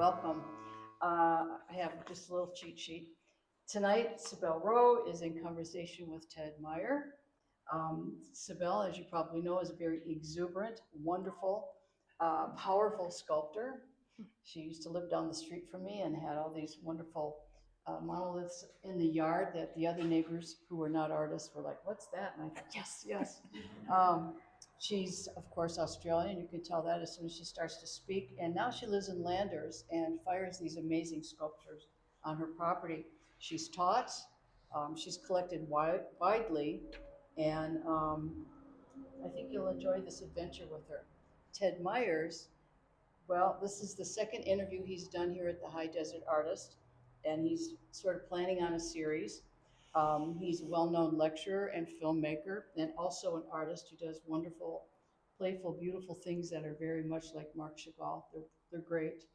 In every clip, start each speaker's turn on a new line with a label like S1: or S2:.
S1: welcome. I have just a little cheat sheet. Tonight, Cybele Rowe is in conversation with Ted Meyer. Cybele, as you probably know, is a very exuberant, wonderful, powerful sculptor. She used to live down the street from me and had all these wonderful monoliths in the yard that the other neighbors who were not artists were like, "What's that?" And I thought, "Yes, yes." She's, of course, Australian. You can tell that as soon as she starts to speak. And now she lives in Landers and fires these amazing sculptures on her property. She's taught, she's collected widely, and I think you'll enjoy this adventure with her. Ted Myers, well, this is the second interview he's done here at the High Desert Artist, and he's sort of planning on a series. He's a well-known lecturer and filmmaker, and also an artist who does wonderful, playful, beautiful things that are very much like Marc Chagall. They're great.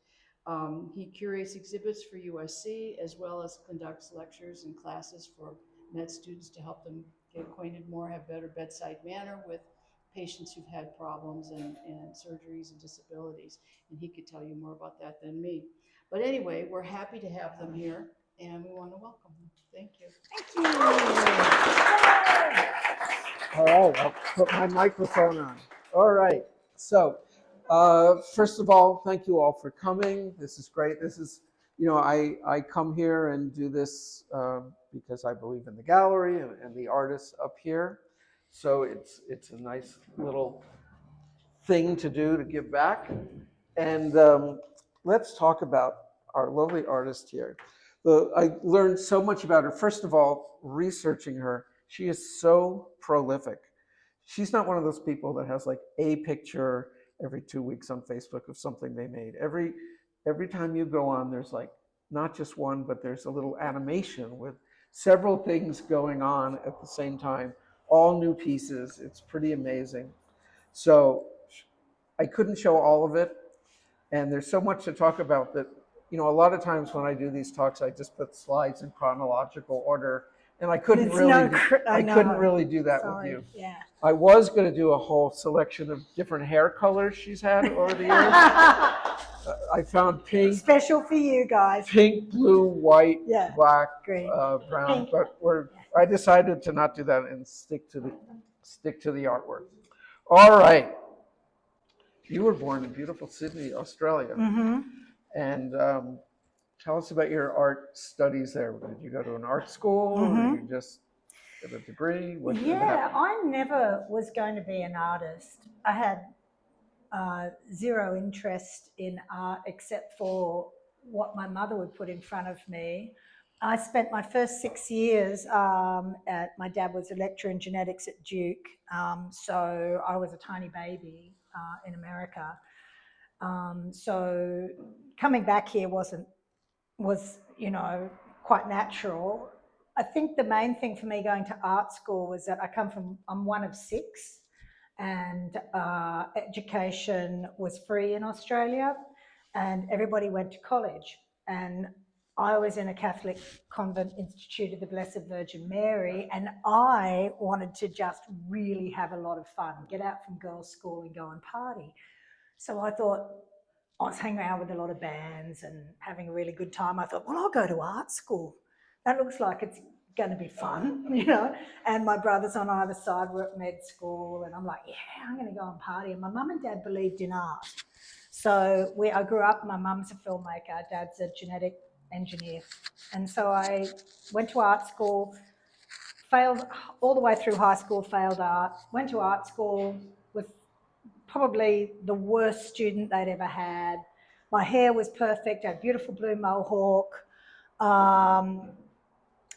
S1: He curates exhibits for USC, as well as conducts lectures and classes for med students to help them get acquainted more, have better bedside manner with patients who've had problems and surgeries and disabilities. And he could tell you more about that than me. But anyway, we're happy to have them here, and we want to welcome them. Thank you.
S2: Thank you. All right, I'll put my microphone on. All right, so first of all, thank you all for coming. This is great. This is, I come here and do this because I believe in the gallery and the artists up here. So it's a nice little thing to do to give back. And let's talk about our lovely artist here. I learned so much about her. First of all, researching her, she is so prolific. She's not one of those people that has like a picture every 2 weeks on Facebook of something they made. Every time you go on, there's like not just one, but there's a little animation with several things going on at the same time, all new pieces. It's pretty amazing. So I couldn't show all of it, and there's so much to talk about that. A lot of times when I do these talks, I just put slides in chronological order, and I couldn't really do that with you.
S3: Yeah.
S2: I was going to do a whole selection of different hair colors she's had over the years. I found pink.
S3: Special for you guys.
S2: Pink, blue, white, black,
S3: green,
S2: brown. Pink. But I decided to not do that and stick to the artwork. All right. You were born in beautiful Sydney, Australia.
S3: Mm-hmm.
S2: And tell us about your art studies there. Did you go to an art school?
S3: Mm-hmm.
S2: Or did you just get a degree?
S3: I never was going to be an artist. I had zero interest in art except for what my mother would put in front of me. I spent my first 6 years my dad was a lecturer in genetics at Duke, so I was a tiny baby in America. So coming back here was quite natural. I think the main thing for me going to art school was that I'm one of six, and education was free in Australia, and everybody went to college. And I was in a Catholic convent institute of the Blessed Virgin Mary, and I wanted to just really have a lot of fun, get out from girls' school and go and party. So I thought, I was hanging around with a lot of bands and having a really good time. I thought, well, I'll go to art school. That looks like it's going to be fun, And my brothers on either side were at med school, and I'm like, yeah, I'm going to go and party. And my mum and dad believed in art. So I grew up, my mum's a filmmaker, dad's a genetic engineer. And so I went to art school, failed all the way through high school, failed art, went to art school with probably the worst student they'd ever had. My hair was perfect, I had a beautiful blue mohawk,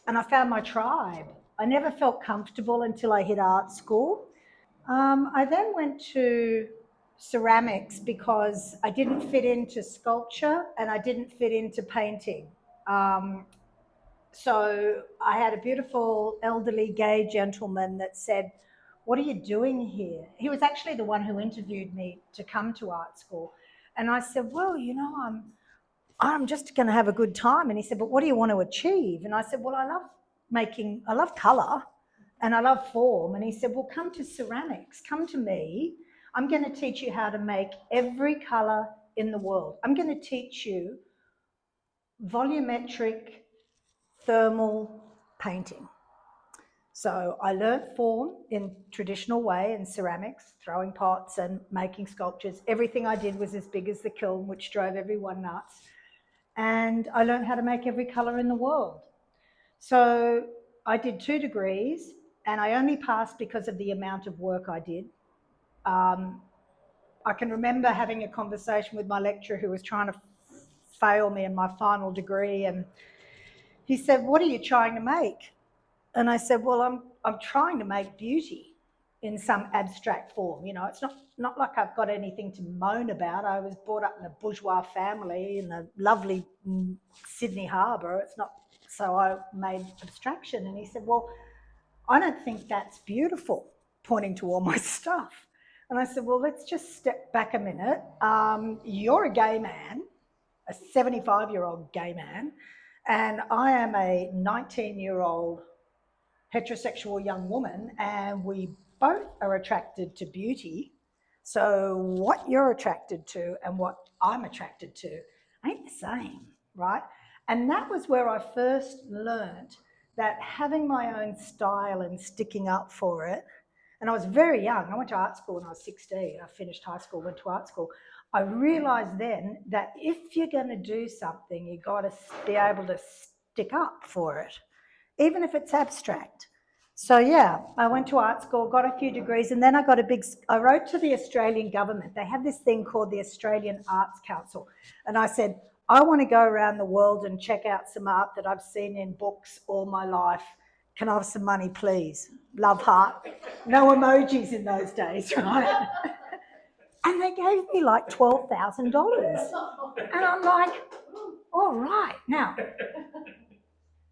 S3: and I found my tribe. I never felt comfortable until I hit art school. I then went to ceramics because I didn't fit into sculpture and I didn't fit into painting. So I had a beautiful elderly gay gentleman that said, "What are you doing here?" He was actually the one who interviewed me to come to art school. And I said, "Well, I'm just going to have a good time." And he said, "But what do you want to achieve?" And I said, "Well, I love colour and I love form." And he said, "Well, come to ceramics, come to me. I'm going to teach you how to make every colour in the world. I'm going to teach you volumetric thermal painting. So I learnt form in traditional way in ceramics, throwing pots and making sculptures. Everything I did was as big as the kiln, which drove everyone nuts. And I learned how to make every colour in the world. So I did 2 degrees and I only passed because of the amount of work I did. I can remember having a conversation with my lecturer who was trying to fail me in my final degree, and he said, "What are you trying to make?" And I said, "Well, I'm trying to make beauty in some abstract form. You know, it's not like I've got anything to moan about. I was brought up in a bourgeois family in the lovely Sydney Harbour. It's not, so I made abstraction." And he said, "Well, I don't think that's beautiful," pointing to all my stuff. And I said, "Well, let's just step back a minute. You're a gay man, a 75-year-old gay man, and I am a 19-year-old heterosexual young woman, and we both are attracted to beauty. So what you're attracted to and what I'm attracted to ain't the same, right?" And that was where I first learned that having my own style and sticking up for it, and I was very young. I went to art school when I was 16. I finished high school, went to art school. I realised then that if you're going to do something, you've got to be able to stick up for it, even if it's abstract. So yeah, I went to art school, got a few degrees, and then I wrote to the Australian government. They have this thing called the Australian Arts Council. And I said, "I want to go around the world and check out some art that I've seen in books all my life. Can I have some money, please?" Love heart. No emojis in those days, right? And they gave me like $12,000. And I'm like, all right, now.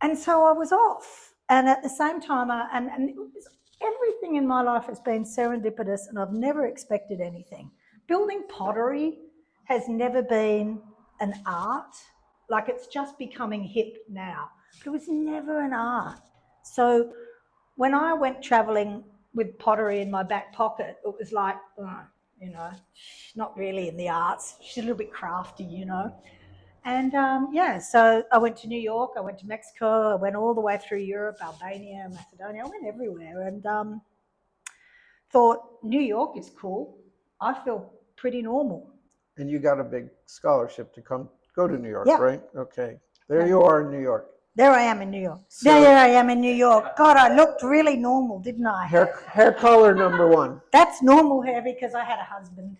S3: And so I was off. And at the same time, and it was, everything in my life has been serendipitous, and I've never expected anything. Building pottery has never been an art. Like, it's just becoming hip now. But it was never an art. So when I went travelling with pottery in my back pocket, it was like, you know, she's not really in the arts. She's a little bit crafty, you know. And yeah, so I went to New York, I went to Mexico, I went all the way through Europe, Albania, Macedonia, I went everywhere, and thought, New York is cool. I feel pretty normal.
S2: And you got a big scholarship to go to New York,
S3: Yeah.
S2: right? Okay. There you are in New York.
S3: There I am in New York.
S2: So-
S3: There I am in New York. God, I looked really normal, didn't I?
S2: Hair color number 1.
S3: That's normal hair because I had a husband.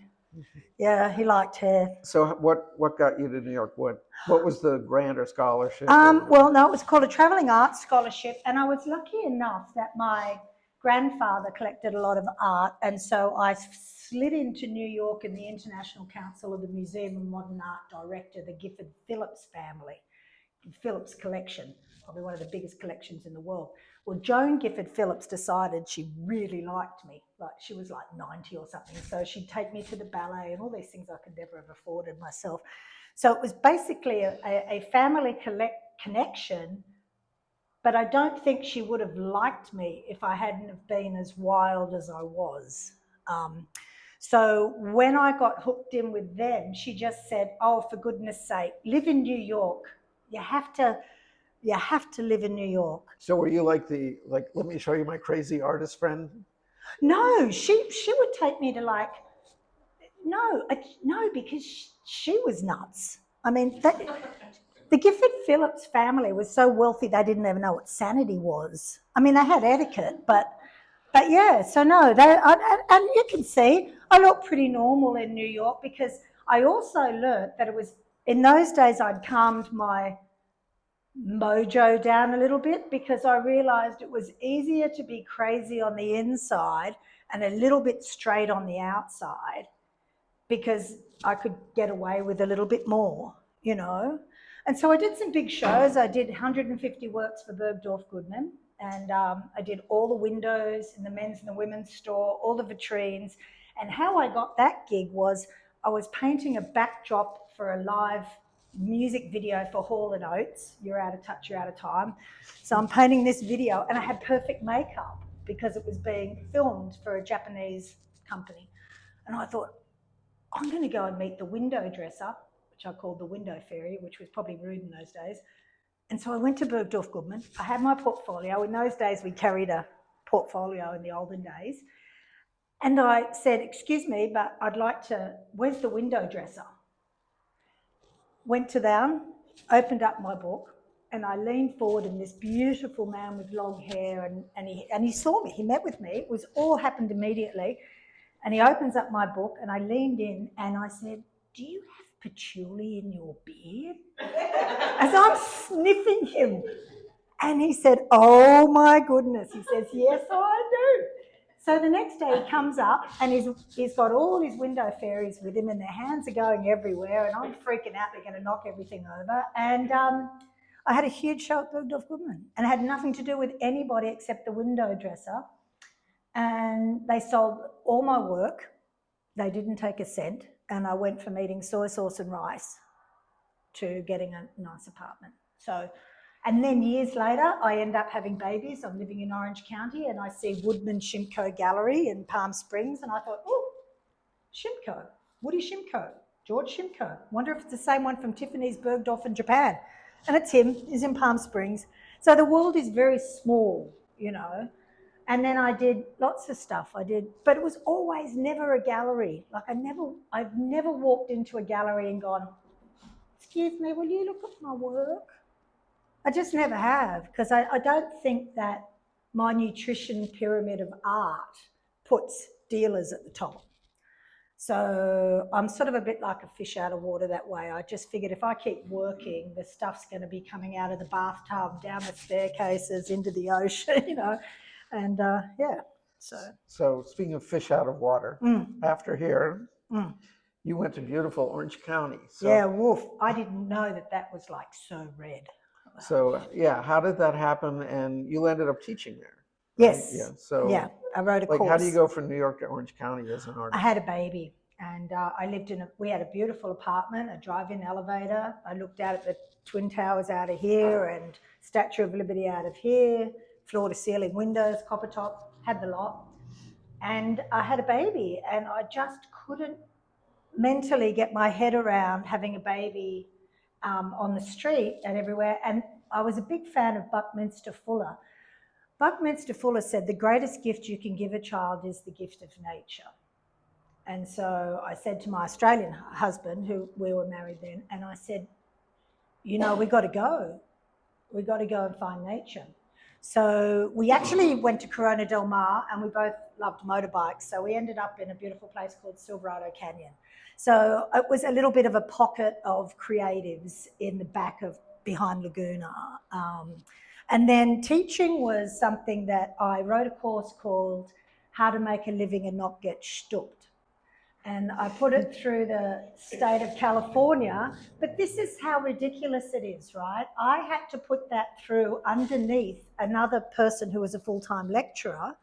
S3: Yeah, he liked hair.
S2: So what got you to New York? What was the grant or scholarship?
S3: Well, no, it was called a travelling arts scholarship, and I was lucky enough that my grandfather collected a lot of art, and so I slid into New York in the International Council of the Museum of Modern Art director, the Gifford Phillips family. Phillips collection, probably one of the biggest collections in the world. Well, Joan Gifford Phillips decided she really liked me. Like, she was like 90 or something. So she'd take me to the ballet and all these things I could never have afforded myself. So it was basically a family connection, but I don't think she would have liked me if I hadn't have been as wild as I was. So when I got hooked in with them, she just said, "Oh, for goodness sake, live in New York. You have to live in New York."
S2: So were you like let me show you my crazy artist friend?
S3: No, she would take me to no, because she was nuts. I mean, the Gifford Phillips family was so wealthy they didn't even know what sanity was. I mean, they had etiquette, but yeah. So no, and you can see I look pretty normal in New York because I also learnt that it was in those days I'd calmed my mojo down a little bit because I realised it was easier to be crazy on the inside and a little bit straight on the outside because I could get away with a little bit more, you know. And so I did some big shows. I did 150 works for Bergdorf Goodman, and I did all the windows in the men's and the women's store, all the vitrines. And how I got that gig was I was painting a backdrop for a live music video for Hall & Oates. You're out of touch, you're out of time. So I'm painting this video, and I had perfect makeup because it was being filmed for a Japanese company. And I thought, I'm going to go and meet the window dresser which I called the window fairy, which was probably rude in those days. And so I went to Bergdorf Goodman. I had my portfolio. In those days, we carried a portfolio in the olden days. And I said, excuse me, but I'd like to, where's the window dresser? Went to down, opened up my book, and I leaned forward, and this beautiful man with long hair, and he saw me, he met with me. It was all happened immediately. And he opens up my book, and I leaned in and I said, do you have patchouli in your beard? As I'm sniffing him. And he said, oh my goodness. He says, yes, I do. So the next day he comes up and he's got all his window fairies with him and their hands are going everywhere and I'm freaking out, they're going to knock everything over. And I had a huge show at Bergdorf Goodman and it had nothing to do with anybody except the window dresser. And they sold all my work. They didn't take a cent. And I went from eating soy sauce and rice to getting a nice apartment. So, and then years later, I end up having babies. I'm living in Orange County and I see Woodman Shimko Gallery in Palm Springs. And I thought, oh, Shimko, Woody Shimko, George Shimko. Wonder if it's the same one from Tiffany's Bergdorf in Japan. And it's him, he's in Palm Springs. So the world is very small, you know. And then I did lots of stuff. But it was always never a gallery. Like I've never walked into a gallery and gone, excuse me, will you look at my work? I just never have, because I don't think that my nutrition pyramid of art puts dealers at the top. So I'm sort of a bit like a fish out of water that way. I just figured if I keep working, the stuff's going to be coming out of the bathtub, down the staircases, into the ocean, you know. And yeah, so.
S2: So speaking of fish out of water, after here, you went to beautiful Orange County. So,
S3: yeah, woof. I didn't know that was like so red.
S2: So yeah, how did that happen? And you ended up teaching there.
S3: Yes.
S2: Right? Yeah. So
S3: yeah, I wrote a course.
S2: How do you go from New York to Orange County as an artist?
S3: I had a baby and I lived we had a beautiful apartment, a drive-in elevator. I looked out at the Twin Towers out of here and Statue of Liberty out of here, floor to ceiling windows, copper top, had the lot. And I had a baby and I just couldn't mentally get my head around having a baby on the street and everywhere. And I was a big fan of Buckminster Fuller. Buckminster Fuller said the greatest gift you can give a child is the gift of nature. And so I said to my Australian husband, who we were married then, and I said, you know, we got to go. We got to go and find nature. So we actually went to Corona del Mar and we both loved motorbikes. So we ended up in a beautiful place called Silverado Canyon. So it was a little bit of a pocket of creatives in the back of behind Laguna. And then teaching was something that I wrote a course called How to Make a Living and Not Get Stooped. And I put it through the state of California, but this is how ridiculous it is, right? I had to put that through underneath another person who was a full-time lecturer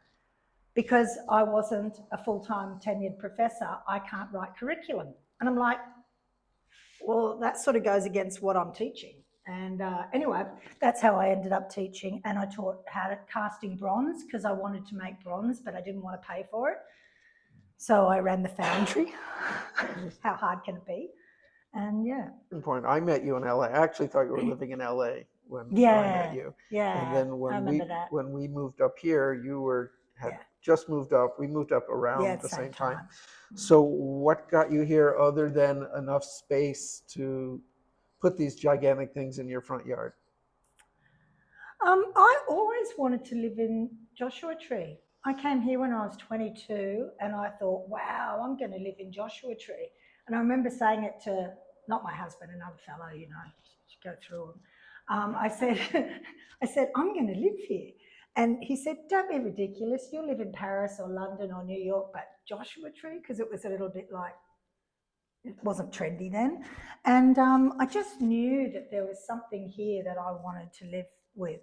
S3: because I wasn't a full-time tenured professor. I can't write curriculum. And I'm like, well, that sort of goes against what I'm teaching. And anyway, that's how I ended up teaching. And I taught how to casting bronze because I wanted to make bronze, but I didn't want to pay for it. So I ran the foundry. How hard can it be? And yeah.
S2: Point. I met you in LA. I actually thought you were living in LA when I met you.
S3: Yeah.
S2: And then when we moved up here, you had just moved up. We moved up around the same time. So what got you here other than enough space to put these gigantic things in your front yard?
S3: I always wanted to live in Joshua Tree. I came here when I was 22 and I thought, wow, I'm going to live in Joshua Tree. And I remember saying it to, not my husband, another fellow, you know, go through them. I said, I'm going to live here. And he said, don't be ridiculous. You'll live in Paris or London or New York, but Joshua Tree, because it was a little bit like, it wasn't trendy then. And I just knew that there was something here that I wanted to live with.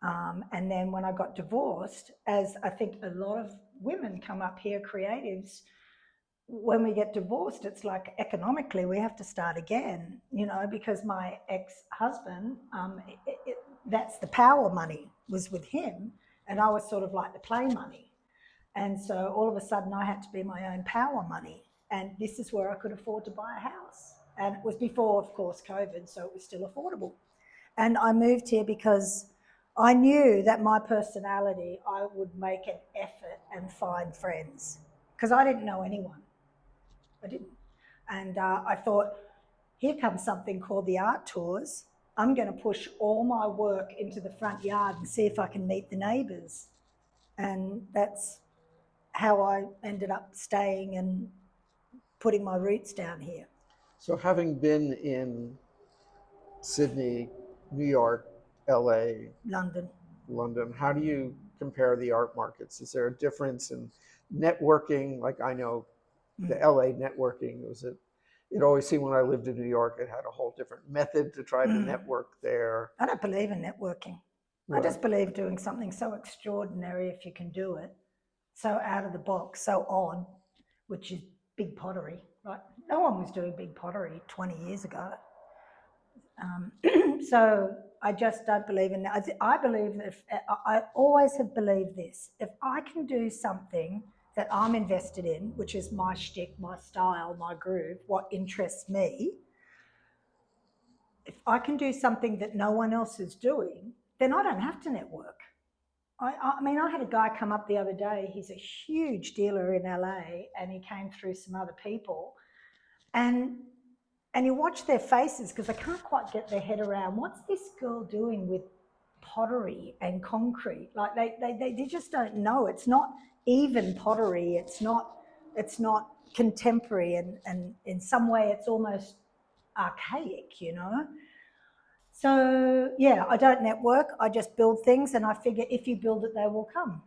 S3: And then when I got divorced, as I think a lot of women come up here, creatives, when we get divorced, it's like economically we have to start again, you know, because my ex-husband, that's the power money was with him and I was sort of like the play money. And so all of a sudden I had to be my own power money. And this is where I could afford to buy a house. And it was before, of course, COVID, so it was still affordable. And I moved here because I knew that my personality, I would make an effort and find friends because I didn't know anyone. I didn't. And I thought, here comes something called the art tours. I'm going to push all my work into the front yard and see if I can meet the neighbours. And that's how I ended up staying and putting my roots down here.
S2: So having been in Sydney, New York, LA, London, how do you compare the art markets? Is there a difference in networking? Like I know the LA networking it always seemed when I lived in New York, it had a whole different method to try to network there.
S3: I don't believe in networking. I just believe doing something so extraordinary if you can do it, so out of the box, so odd, which is big pottery, right? No one was doing big pottery 20 years ago. So I just don't believe in that. I believe that I always have believed this. If I can do something that I'm invested in, which is my shtick, my style, my groove, what interests me, if I can do something that no one else is doing, then I don't have to network. I mean, I had a guy come up the other day. He's a huge dealer in LA, and he came through some other people. And you watch their faces because they can't quite get their head around what's this girl doing with pottery and concrete. Like they just don't know. It's not even pottery. It's not contemporary, and in some way it's almost archaic, you know. So yeah, I don't network. I just build things, and I figure if you build it, they will come.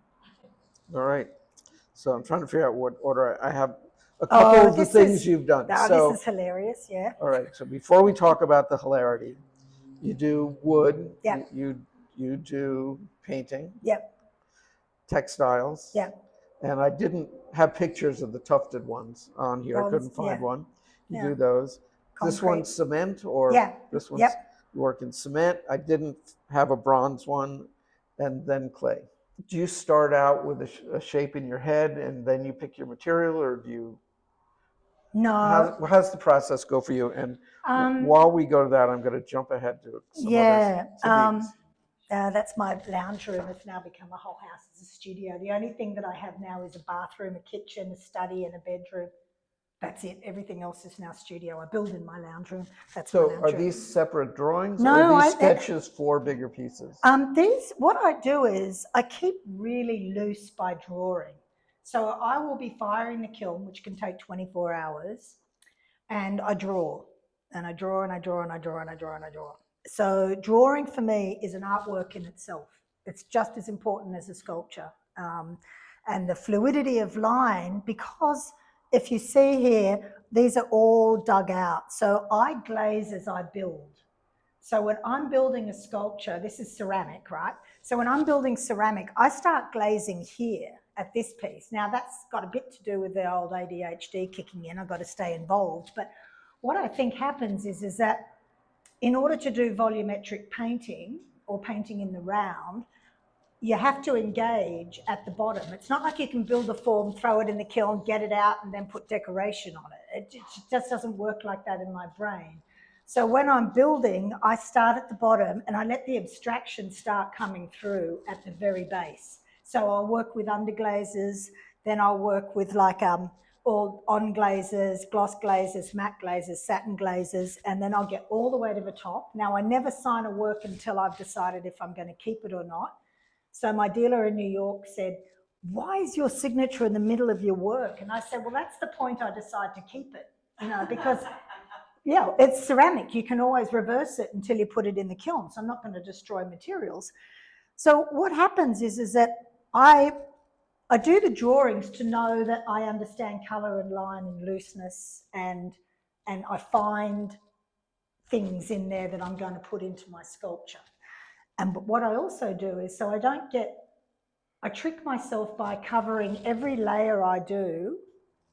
S2: All right. So I'm trying to figure out what order I have. A couple of the things you've done.
S3: This is hilarious, yeah.
S2: All right. So before we talk about the hilarity, you do wood.
S3: Yeah.
S2: You do painting.
S3: Yep.
S2: Textiles.
S3: Yeah.
S2: And I didn't have pictures of the tufted ones on here. I couldn't find one. You do those. Concrete. This one's cement, or this one's you work in cement. I didn't have a bronze one, and then clay. Do you start out with a shape in your head and then you pick your material, or do you?
S3: No.
S2: How's the process go for you? And while we go to that, I'm going to jump ahead to some others.
S3: That's my lounge room. It's now become a whole house as a studio. The only thing that I have now is a bathroom, a kitchen, a study, and a bedroom. That's it. Everything else is now studio. I build in my lounge room.
S2: So are these separate drawings, or are these sketches for bigger pieces?
S3: What I do is I keep really loose by drawing. So I will be firing the kiln, which can take 24 hours, and I draw, and I draw, and I draw, and I draw, and I draw, and I draw. So drawing for me is an artwork in itself. It's just as important as a sculpture. And the fluidity of line, because if you see here, these are all dug out. So I glaze as I build. So when I'm building a sculpture, this is ceramic, right? So when I'm building ceramic, I start glazing here at this piece. Now that's got a bit to do with the old ADHD kicking in. I've got to stay involved. But what I think happens is that in order to do volumetric painting or painting in the round, you have to engage at the bottom. It's not like you can build a form, throw it in the kiln, get it out, and then put decoration on it. It just doesn't work like that in my brain. So when I'm building, I start at the bottom and I let the abstraction start coming through at the very base. So I'll work with underglazes, then I'll work with like all on glazes, gloss glazes, matte glazes, satin glazes, and then I'll get all the way to the top. Now I never sign a work until I've decided if I'm going to keep it or not. So my dealer in New York said, "Why is your signature in the middle of your work?" And I said, "Well, that's the point I decide to keep it, you know, because yeah, it's ceramic. You can always reverse it until you put it in the kiln. So I'm not going to destroy materials." So what happens is that I do the drawings to know that I understand color and line and looseness, and I find things in there that I'm going to put into my sculpture. But what I also do is, so I trick myself by covering every layer I do.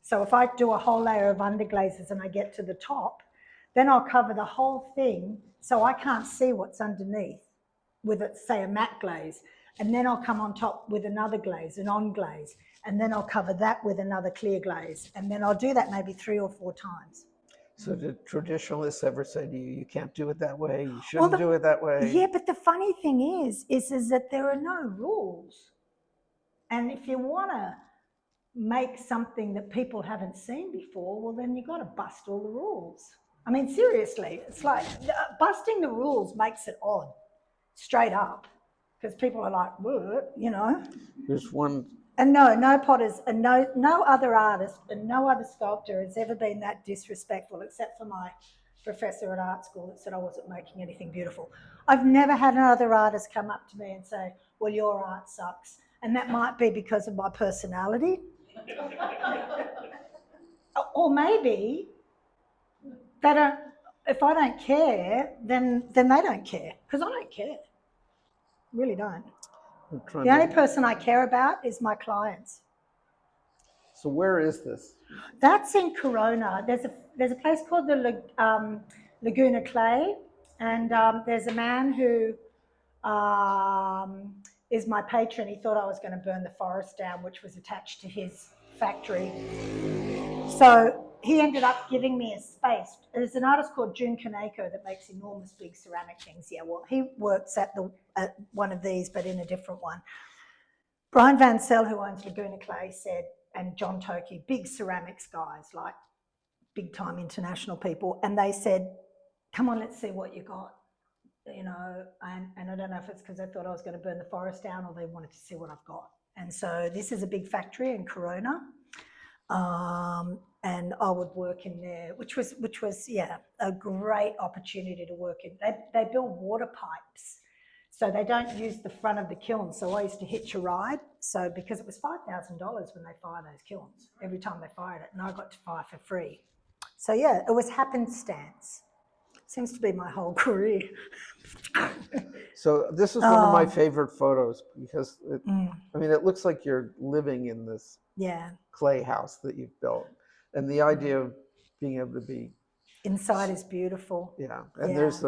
S3: So if I do a whole layer of underglazes and I get to the top, then I'll cover the whole thing so I can't see what's underneath with, say, a matte glaze. And then I'll come on top with another glaze, an on glaze, and then I'll cover that with another clear glaze. And then I'll do that maybe 3 or 4 times.
S2: So did traditionalists ever say to you, you can't do it that way, you
S3: Well,
S2: shouldn't do it that way?
S3: Yeah, but the funny thing is that there are no rules. And if you want to make something that people haven't seen before, well, then you've got to bust all the rules. I mean, seriously, it's like busting the rules makes it odd, straight up, because people are like, what, you know?
S2: There's one.
S3: And no potters and no other artist and no other sculptor has ever been that disrespectful, except for my professor at art school that said I wasn't making anything beautiful. I've never had another artist come up to me and say, well, your art sucks. And that might be because of my personality. Or maybe they don't, if I don't care, then they don't care, because I don't care. Really don't. The only person I care about is my clients.
S2: So where is this?
S3: That's in Corona. There's a place called the Laguna Clay, and there's a man who is my patron. He thought I was going to burn the forest down, which was attached to his factory. So he ended up giving me a space. There's an artist called Jun Kaneko that makes enormous big ceramic things. Yeah, well, he works at one of these, but in a different one. Brian Van Sel, who owns Laguna Clay, said, and John Toki, big ceramics guys, like big time international people, and they said, come on, let's see what you got. You know, and I don't know if it's because they thought I was going to burn the forest down or they wanted to see what I've got. And so this is a big factory in Corona. And I would work in there, which was a great opportunity to work in. They build water pipes, so they don't use the front of the kiln. So I used to hitch a ride. So because it was $5,000 when they fire those kilns, every time they fired it, and I got to fire for free. So yeah, it was happenstance. Seems to be my whole career.
S2: So this is one of my favorite photos because it looks like you're living in this clay house that you've built, and the idea of being able to be
S3: inside is beautiful.
S2: Yeah, and there's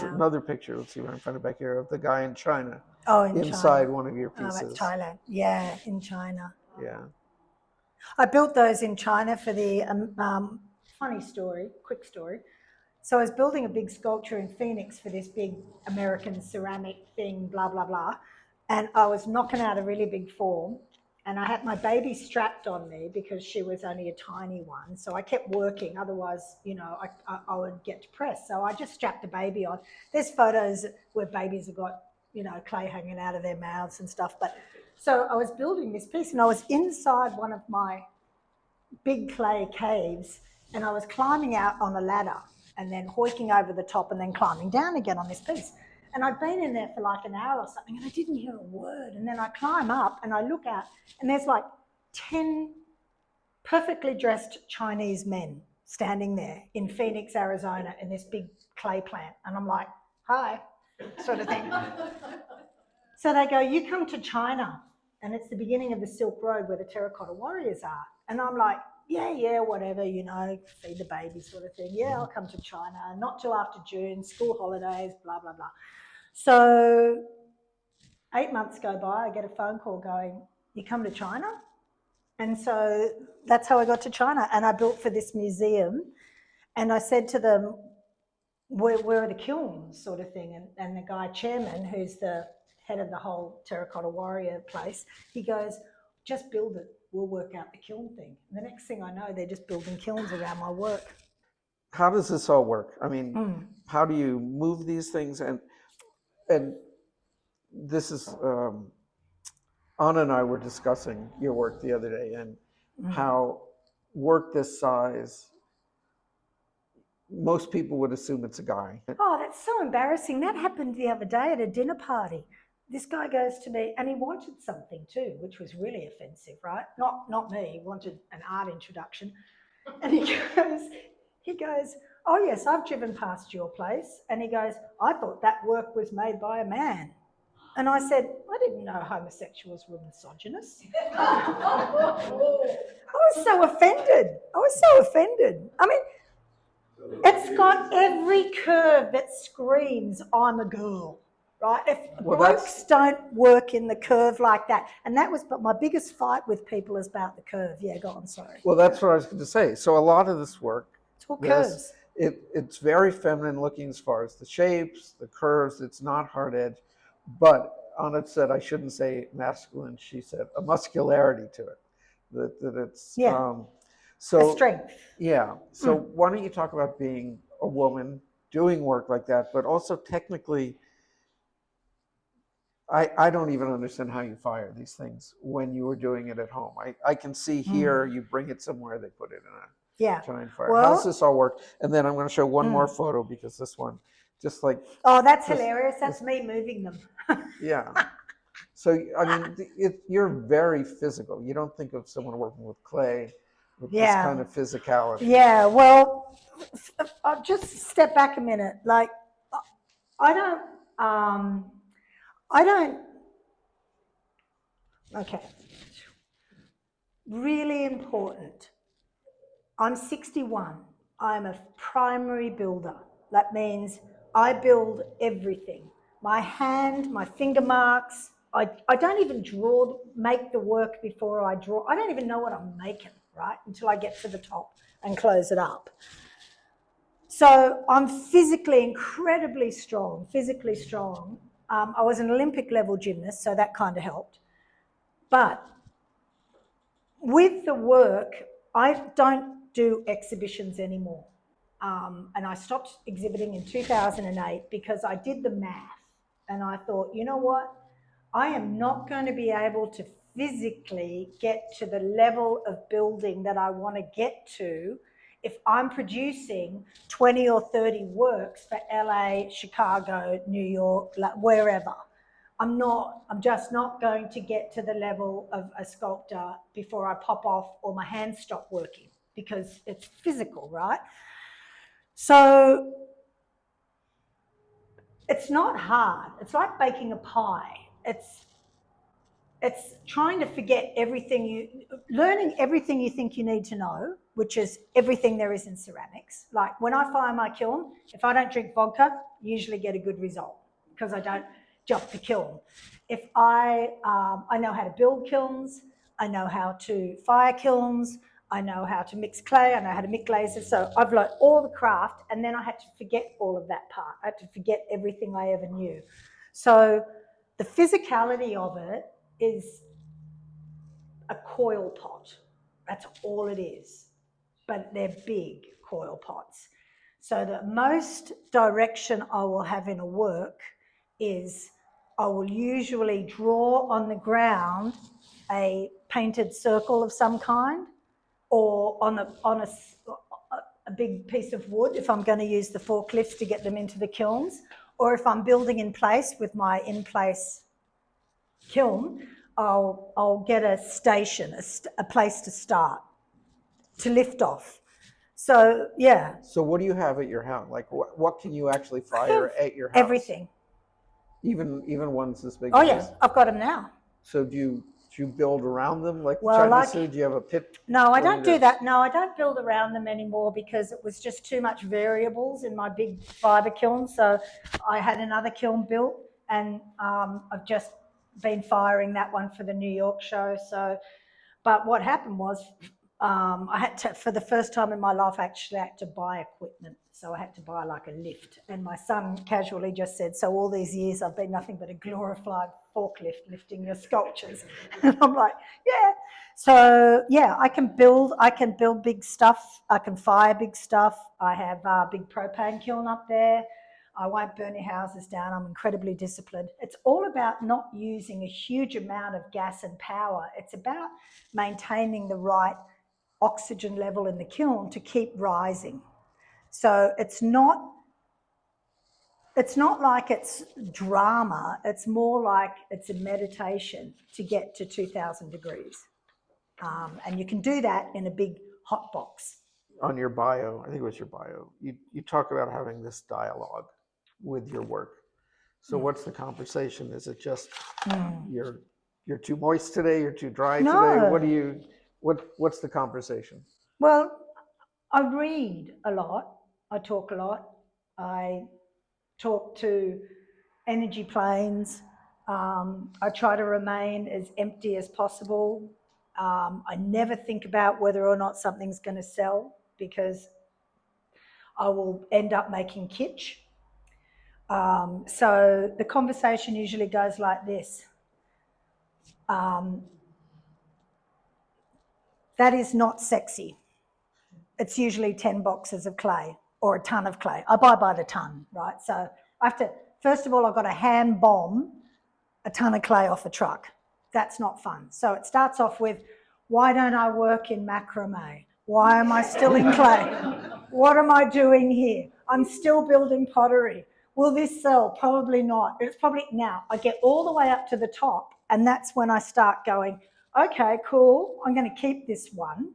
S2: another picture. Let's see what I'm finding back here of the guy in China. Inside China. One of your pieces.
S3: Thailand. Yeah, in China.
S2: Yeah.
S3: I built those in China for the quick story. So I was building a big sculpture in Phoenix for this big American ceramic thing, blah, blah, blah. And I was knocking out a really big form. And I had my baby strapped on me because she was only a tiny one. So I kept working. Otherwise, I would get depressed. So I just strapped the baby on. There's photos where babies have got, clay hanging out of their mouths and stuff. But so I was building this piece and I was inside one of my big clay caves and I was climbing out on a ladder and then hoiking over the top and then climbing down again on this piece. And I'd been in there for like an hour or something and I didn't hear a word. And then I climb up and I look out and there's like 10 perfectly dressed Chinese men standing there in Phoenix, Arizona in this big clay plant. And I'm like, hi, sort of thing. So they go, you come to China. And it's the beginning of the Silk Road where the terracotta warriors are. And I'm like, yeah, whatever, feed the baby sort of thing. Yeah, I'll come to China, not till after June, school holidays, blah, blah, blah. So 8 months go by, I get a phone call going, you come to China? And so that's how I got to China. And I built for this museum. And I said to them, where are the kilns sort of thing? And the guy chairman, who's the head of the whole terracotta warrior place, he goes, just build it. We'll work out the kiln thing. And the next thing I know, they're just building kilns around my work.
S2: How does this all work? I mean, how do you move these things? And this is, Anna and I were discussing your work the other day and how work this size, most people would assume it's a guy.
S3: Oh, that's so embarrassing. That happened the other day at a dinner party. This guy goes to me and he wanted something too, which was really offensive, right? Not me, he wanted an art introduction. And he goes, oh yes, I've driven past your place. And he goes, I thought that work was made by a man. And I said, I didn't know homosexuals were misogynist. I was so offended. I mean, it's got every curve that screams, I'm a girl. Right? If blokes don't work in the curve like that. And that was my biggest fight with people is about the curve. Yeah, go on, sorry.
S2: Well, that's what I was going to say. So a lot of this work
S3: It's all
S2: this.
S3: curves.
S2: It's very feminine looking as far as the shapes, the curves. It's not hard edge, but Anna said I shouldn't say masculine. She said a muscularity to it. That it's
S3: Yeah. A
S2: so
S3: strength.
S2: yeah. So why don't you talk about being a woman doing work like that, but also technically, I don't even understand how you fire these things when you were doing it at home. I can see here you bring it somewhere, they put it in a
S3: Yeah.
S2: giant fire. How does
S3: Well,
S2: this all work? And then I'm going to show one more photo because this one, just like
S3: oh, that's hilarious. That's me moving them.
S2: yeah. So I mean, you're very physical. You don't think of someone working with clay with this
S3: Yeah.
S2: kind of physicality.
S3: Yeah. Well, I'll just step back a minute. Like, I don't, okay. Really important. I'm 61. I'm a primary builder. That means I build everything. My hand, my finger marks. I don't even make the work before I draw. I don't even know what I'm making, right? Until I get to the top and close it up. So I'm physically incredibly strong, physically strong. I was an Olympic level gymnast, so that kind of helped. But with the work, I don't do exhibitions anymore. And I stopped exhibiting in 2008 because I did the math and I thought, you know what? I am not going to be able to physically get to the level of building that I want to get to if I'm producing 20 or 30 works for LA, Chicago, New York, wherever. I'm just not going to get to the level of a sculptor before I pop off or my hands stop working because it's physical, right? So it's not hard. It's like baking a pie. It's trying to forget learning everything you think you need to know, which is everything there is in ceramics. Like when I fire my kiln, if I don't drink vodka, I usually get a good result because I don't jump the kiln. If I know how to build kilns, I know how to fire kilns, I know how to mix clay, I know how to mix glazes. So I've learned all the craft, and then I had to forget all of that part. I had to forget everything I ever knew. So the physicality of it is a coil pot. That's all it is. But they're big coil pots. So the most direction I will have in a work is I will usually draw on the ground a painted circle of some kind, or on a big piece of wood if I'm going to use the forklifts to get them into the kilns, or if I'm building in place with my in-place kiln, I'll get a station, a place to start, to lift off. So yeah.
S2: So what do you have at your house? Like what can you actually fire at your house?
S3: Everything.
S2: Even ones this big.
S3: Oh yeah, I've got them now.
S2: So do you build around them like the
S3: Well,
S2: Chinese food? Do you have a pit?
S3: No, I don't do that. No, I don't build around them anymore because it was just too much variables in my big fibre kiln. So I had another kiln built, and I've just been firing that one for the New York show. So, but what happened was I had to, for the first time in my life, I actually had to buy equipment. So I had to buy like a lift. And my son casually just said, so all these years I've been nothing but a glorified forklift lifting your sculptures. And I'm like, yeah. So yeah, I can build big stuff. I can fire big stuff. I have a big propane kiln up there. I won't burn your houses down. I'm incredibly disciplined. It's all about not using a huge amount of gas and power. It's about maintaining the right oxygen level in the kiln to keep rising. So it's not like it's drama. It's more like it's a meditation to get to 2000 degrees. And you can do that in a big hot box.
S2: On your bio, I think it was your bio, you talk about having this dialogue with your work. So what's the conversation? Is it just you're too moist today, you're too dry today? What's the conversation?
S3: Well, I read a lot. I talk a lot. I talk to energy planes. I try to remain as empty as possible. I never think about whether or not something's going to sell because I will end up making kitsch. So the conversation usually goes like this. That is not sexy. It's usually 10 boxes of clay or a ton of clay. I buy by the ton, right? So I have to, first of all, I've got to hand bomb a ton of clay off a truck. That's not fun. So it starts off with, why don't I work in macrame? Why am I still in clay? What am I doing here? I'm still building pottery. Will this sell? Probably not. It's probably, now I get all the way up to the top, and that's when I start going, okay, cool, I'm going to keep this one,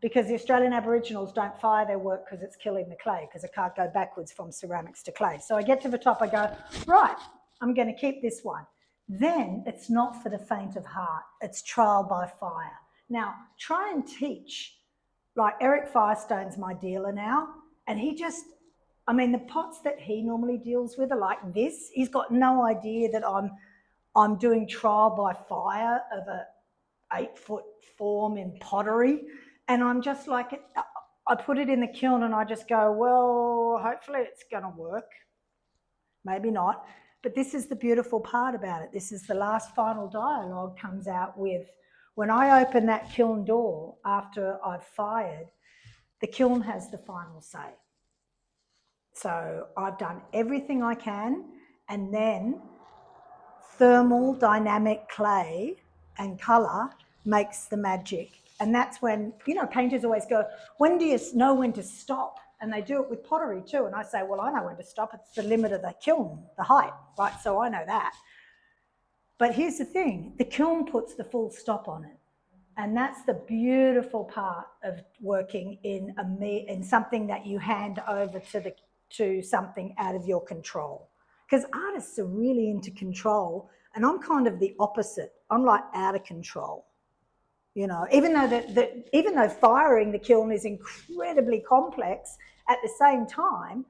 S3: because the Australian Aboriginals don't fire their work because it's killing the clay, because it can't go backwards from ceramics to clay. So I get to the top, I go, right, I'm going to keep this one. Then it's not for the faint of heart. It's trial by fire. Now, try and teach. Like Eric Firestone's my dealer now, and he just, I mean, the pots that he normally deals with are like this. He's got no idea that I'm doing trial by fire of a 8-foot form in pottery. And I'm just like, I put it in the kiln and I just go, well, hopefully it's going to work. Maybe not. But this is the beautiful part about it. This is the last final dialogue comes out with, when I open that kiln door after I've fired, the kiln has the final say. So I've done everything I can, and then thermal dynamic clay and colour makes the magic. And that's when, you know, painters always go, when do you know when to stop? And they do it with pottery too. And I say, well, I know when to stop. It's the limit of the kiln, the height, right? So I know that. But here's the thing, the kiln puts the full stop on it. And that's the beautiful part of working in something that you hand over to something out of your control. Because artists are really into control, and I'm kind of the opposite. I'm like out of control. You know, even though firing the kiln is incredibly complex, at the same time,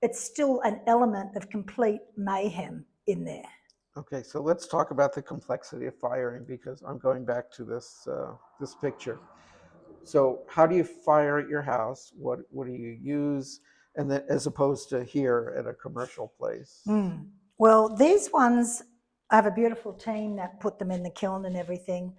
S3: it's still an element of complete mayhem in there.
S2: Okay, so let's talk about the complexity of firing, because I'm going back to this this picture. So how do you fire at your house? What do you use? And then, as opposed to here at a commercial place?
S3: Well, these ones, I have a beautiful team that put them in the kiln and everything,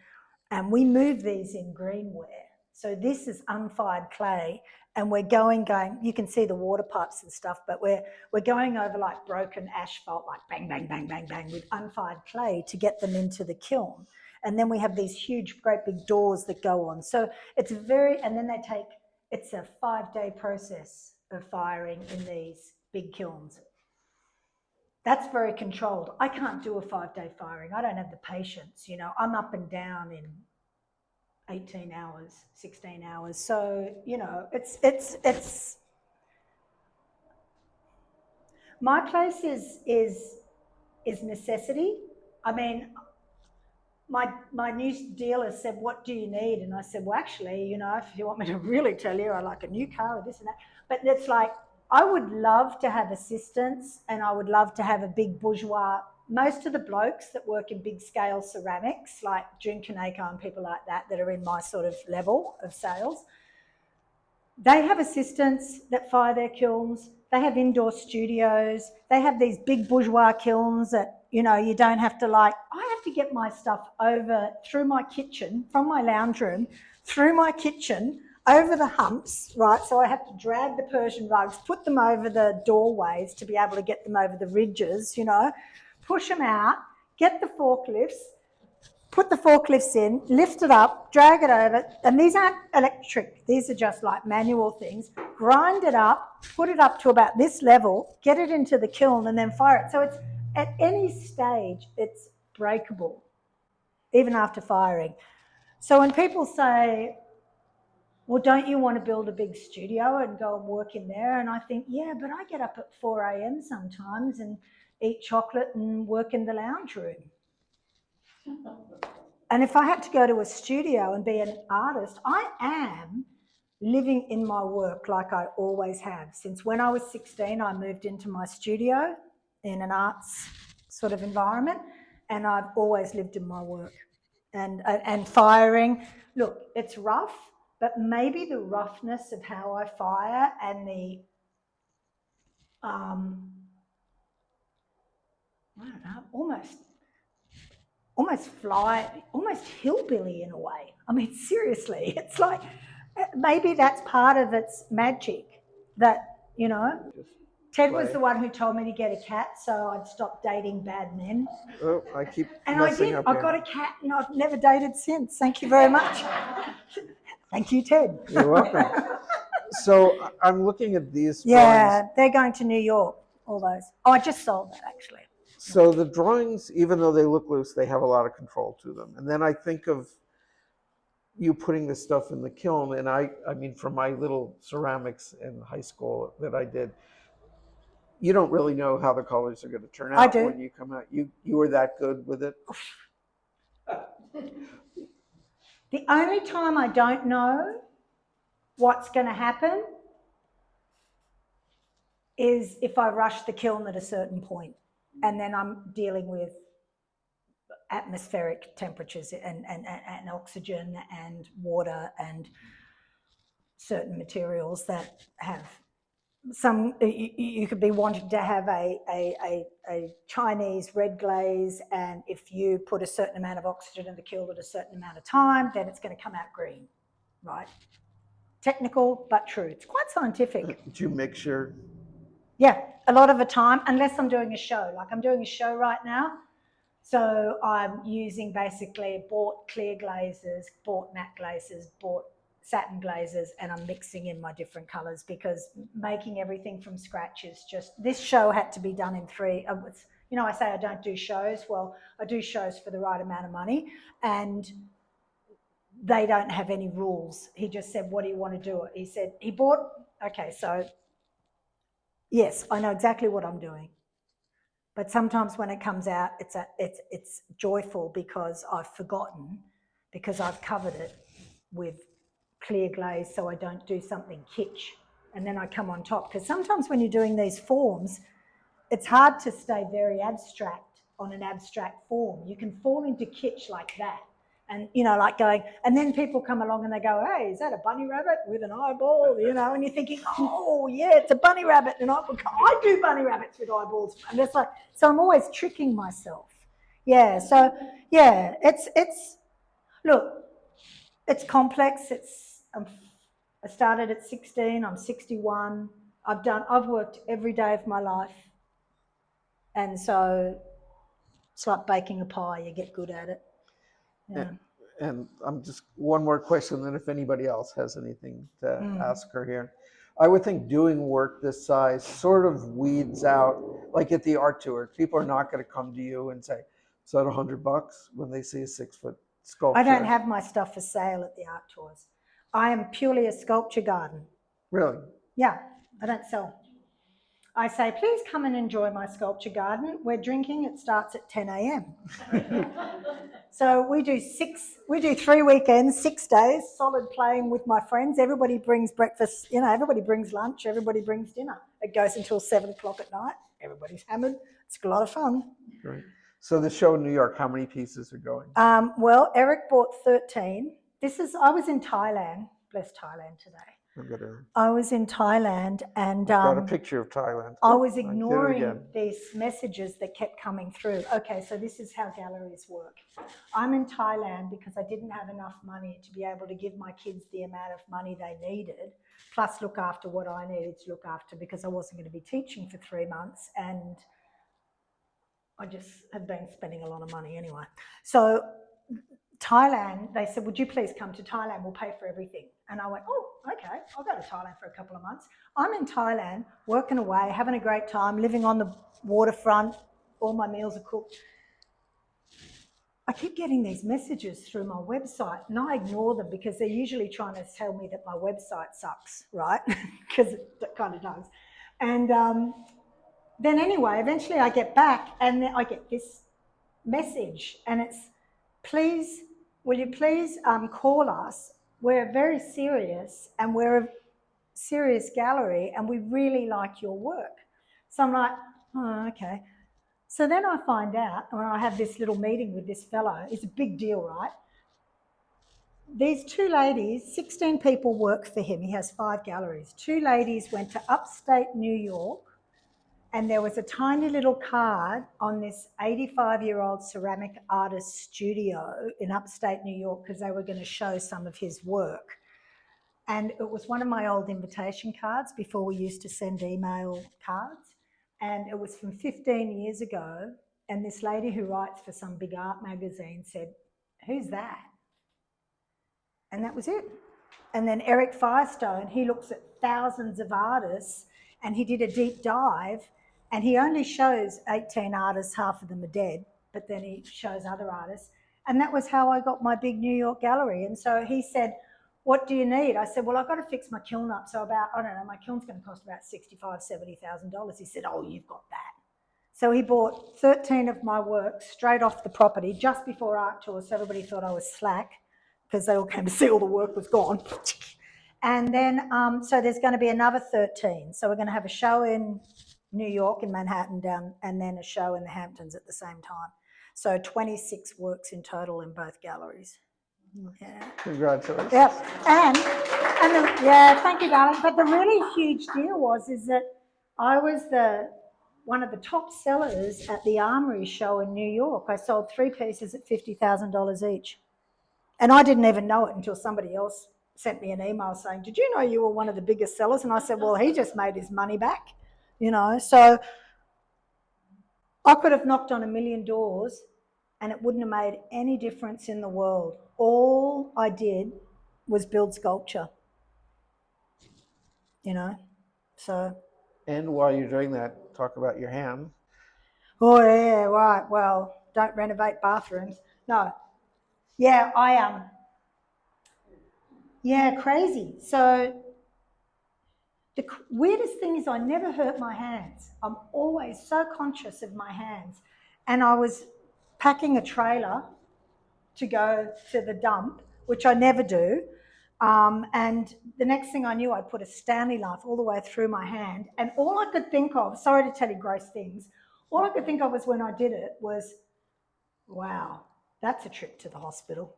S3: and we move these in greenware. So this is unfired clay, and we're going, you can see the water pipes and stuff, but we're going over like broken asphalt, like bang, bang, bang, bang, bang, with unfired clay to get them into the kiln. And then we have these huge, great big doors that go on. So it's and then it's a 5-day process of firing in these big kilns. That's very controlled. I can't do a 5-day firing. I don't have the patience, you know. I'm up and down in 18 hours, 16 hours. So, you know, it's my place is necessity. I mean, my new dealer said, what do you need? And I said, well, actually, you know, if you want me to really tell you, I like a new car or this and that. But it's like, I would love to have assistance, and I would love to have a big bourgeois. Most of the blokes that work in big scale ceramics, like June Kaneko and people like that are in my sort of level of sales, they have assistants that fire their kilns. They have indoor studios. They have these big bourgeois kilns that, you know, you don't have to I have to get my stuff over through my kitchen, from my lounge room, through my kitchen, over the humps, right? So I have to drag the Persian rugs, put them over the doorways to be able to get them over the ridges, you know, push them out, get the forklifts, put the forklifts in, lift it up, drag it over, and these aren't electric, these are just like manual things, grind it up, put it up to about this level, get it into the kiln and then fire it. So it's, at any stage, it's breakable, even after firing. So when people say, well, don't you want to build a big studio and go and work in there? And I think, yeah, but I get up at 4 a.m. sometimes and eat chocolate and work in the lounge room. And if I had to go to a studio and be an artist, I am living in my work like I always have. Since when I was 16, I moved into my studio in an arts sort of environment, and I've always lived in my work. And firing, look, it's rough, but maybe the roughness of how I fire and the, I don't know, almost hillbilly in a way. I mean, seriously, it's like, maybe that's part of its magic that, you know, Ted was the one who told me to get a cat so I'd stop dating bad men.
S2: Oh, I keep
S3: And I
S2: messing
S3: did.
S2: up
S3: I
S2: here.
S3: got a cat and I've never dated since. Thank you very much. Thank you, Ted.
S2: You're welcome. So I'm looking at these
S3: Yeah,
S2: drawings.
S3: they're going to New York, all those. Oh, I just sold that actually.
S2: So the drawings, even though they look loose, they have a lot of control to them. And then I think of you putting this stuff in the kiln, and I mean, from my little ceramics in high school that I did, you don't really know how the colors are going to turn
S3: I
S2: out
S3: do.
S2: when you come out. You were that good with it?
S3: The only time I don't know what's going to happen is if I rush the kiln at a certain point, and then I'm dealing with atmospheric temperatures and oxygen and water and certain materials that have some, you could be wanting to have a Chinese red glaze, and if you put a certain amount of oxygen in the kiln at a certain amount of time, then it's going to come out green, right? Technical, but true. It's quite scientific.
S2: Did you mix your...
S3: Yeah, a lot of the time, unless I'm doing a show. Like I'm doing a show right now. So I'm using basically bought clear glazes, bought matte glazes, bought satin glazes, and I'm mixing in my different colours because making everything from scratch is just, this show had to be done in three. You know, I say I don't do shows. Well, I do shows for the right amount of money, and they don't have any rules. He just said, what do you want to do? He said, he bought, okay, so yes, I know exactly what I'm doing. But sometimes when it comes out, it's joyful because I've forgotten, because I've covered it with clear glaze so I don't do something kitsch. And then I come on top. Because sometimes when you're doing these forms, it's hard to stay very abstract on an abstract form. You can fall into kitsch like that. And, you know, like going, and then people come along and they go, hey, is that a bunny rabbit with an eyeball? You know, and you're thinking, oh, yeah, it's a bunny rabbit. And I do bunny rabbits with eyeballs. And it's like, so I'm always tricking myself. Yeah, so, yeah, look, it's complex. I started at 16, I'm 61. I've worked every day of my life. And so it's like baking a pie, you get good at it. Yeah.
S2: And I'm just, one more question, then if anybody else has anything to ask her here. I would think doing work this size sort of weeds out, like at the art tour, people are not going to come to you and say, is that $100 when they see a 6-foot sculpture?
S3: I don't have my stuff for sale at the art tours. I am purely a sculpture garden.
S2: Really?
S3: Yeah, I don't sell. I say, please come and enjoy my sculpture garden. We're drinking, it starts at 10 a.m. So we do 3 weekends, 6 days, solid playing with my friends. Everybody brings breakfast, you know, everybody brings lunch, everybody brings dinner. It goes until 7 o'clock at night. Everybody's hammered. It's a lot of fun.
S2: Great. So the show in New York, how many pieces are going?
S3: Well, Eric bought 13. I was in Thailand, bless Thailand today. I was in Thailand and
S2: got a picture of Thailand.
S3: I was ignoring these messages that kept coming through. Okay, so this is how galleries work. I'm in Thailand because I didn't have enough money to be able to give my kids the amount of money they needed, plus look after what I needed to look after because I wasn't going to be teaching for 3 months and I just had been spending a lot of money anyway. So Thailand, they said, would you please come to Thailand? We'll pay for everything. And I went, oh, okay, I'll go to Thailand for a couple of months. I'm in Thailand, working away, having a great time, living on the waterfront. All my meals are cooked. I keep getting these messages through my website and I ignore them because they're usually trying to tell me that my website sucks, right? Because it kind of does. And then anyway, eventually I get back and then I get this message and it's, please, will you please call us? We're very serious and we're a serious gallery and we really like your work. So I'm like, oh, okay. So then I find out when I have this little meeting with this fellow, it's a big deal, right? these two ladies, 16 people work for him. He has 5 galleries. 2 ladies went to upstate New York, and there was a tiny little card on this 85-year-old ceramic artist studio in upstate New York because they were going to show some of his work. And it was one of my old invitation cards before we used to send email cards. And it was from 15 years ago. And this lady who writes for some big art magazine said, "Who's that?" And that was it. And then Eric Firestone, he looks at thousands of artists and he did a deep dive, and he only shows 18 artists, half of them are dead, but then he shows other artists. And that was how I got my big New York gallery. And so he said, "What do you need?" I said, "Well, I've got to fix my kiln up. So about, I don't know, my kiln's going to cost about $65,000, $70,000. He said, "Oh, you've got that." So he bought 13 of my work straight off the property just before art tour, so everybody thought I was slack because they all came to see all the work was gone. And then, so there's going to be another 13. So we're going to have a show in New York, in Manhattan, and then a show in the Hamptons at the same time. So 26 works in total in both galleries. Yeah.
S2: Congratulations.
S3: Yeah, and yeah, thank you, darling. But the really huge deal is that I was one of the top sellers at the Armory show in New York. I sold 3 pieces at $50,000 each. And I didn't even know it until somebody else sent me an email saying, "Did you know you were one of the biggest sellers?" And I said, "Well, he just made his money back, you know." So I could have knocked on 1,000,000 doors and it wouldn't have made any difference in the world. All I did was build sculpture, you know. So.
S2: And while you're doing that, talk about your ham.
S3: Oh yeah, right. Well, don't renovate bathrooms. No. Yeah, yeah, crazy. So the weirdest thing is I never hurt my hands. I'm always so conscious of my hands. And I was packing a trailer to go to the dump, which I never do. And the next thing I knew, I put a Stanley knife all the way through my hand. And all I could think of, sorry to tell you gross things, all I could think of was when I did it was, wow, that's a trip to the hospital.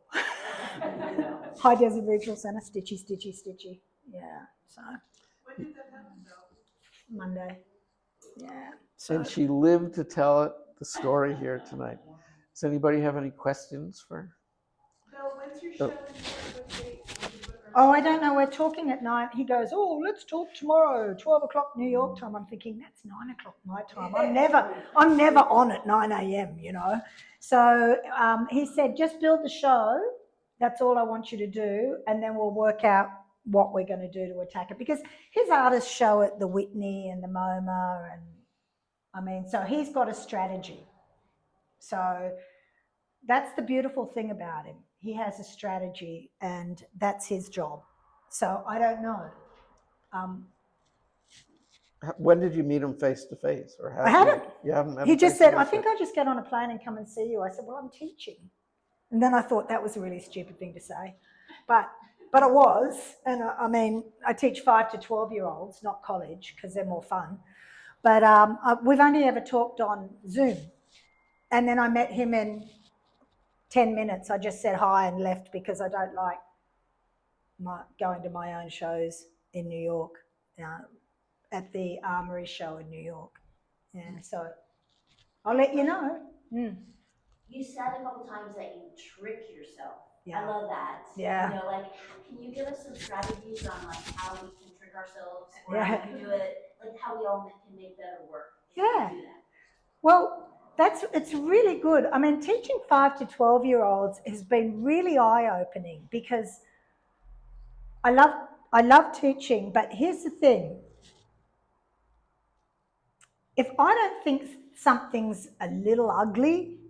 S3: High Desert Regional Centre, stitchy, stitchy, stitchy. Yeah, so.
S4: When did that happen, though?
S3: Monday. Yeah. So.
S2: And she lived to tell the story here tonight. Does anybody have any questions for?
S4: Bill, when's your show in New York? What date?
S3: Oh, I don't know. We're talking at 9. He goes, "Oh, let's talk tomorrow, 12 o'clock New York time." I'm thinking that's 9 o'clock my time. I'm never on at 9 a.m. You know. So he said, "Just build the show. That's all I want you to do, and then we'll work out what we're going to do to attack it." Because his artists show at the Whitney and the MoMA, and I mean, so he's got a strategy. So that's the beautiful thing about him. He has a strategy, and that's his job. So I don't know.
S2: When did you meet him face to face, or
S3: I haven't.
S2: You haven't met
S3: He
S2: him
S3: just
S2: face
S3: said,
S2: to
S3: "I
S2: face
S3: think
S2: yet?
S3: I'll just get on a plane and come and see you." I said, "Well, I'm teaching." And then I thought that was a really stupid thing to say. But it was. And I mean, I teach 5 to 12-year-olds, not college, because they're more fun. But we've only ever talked on Zoom. And then I met him in 10 minutes. I just said hi and left because I don't like going to my own shows in New York, at the Armory show in New York. Yeah, so I'll let you know.
S5: You said a couple times that you trick yourself.
S3: Yeah.
S5: I love that.
S3: Yeah.
S5: You know, like, can you give us some strategies on like how we can trick ourselves, or
S3: Yeah.
S5: how we can do it, like how we all can make better work?
S3: Yeah.
S5: Do that.
S3: Well, it's really good. I mean, teaching 5 to 12-year-olds has been really eye-opening because I love teaching, but here's the thing. If I don't think something's a little ugly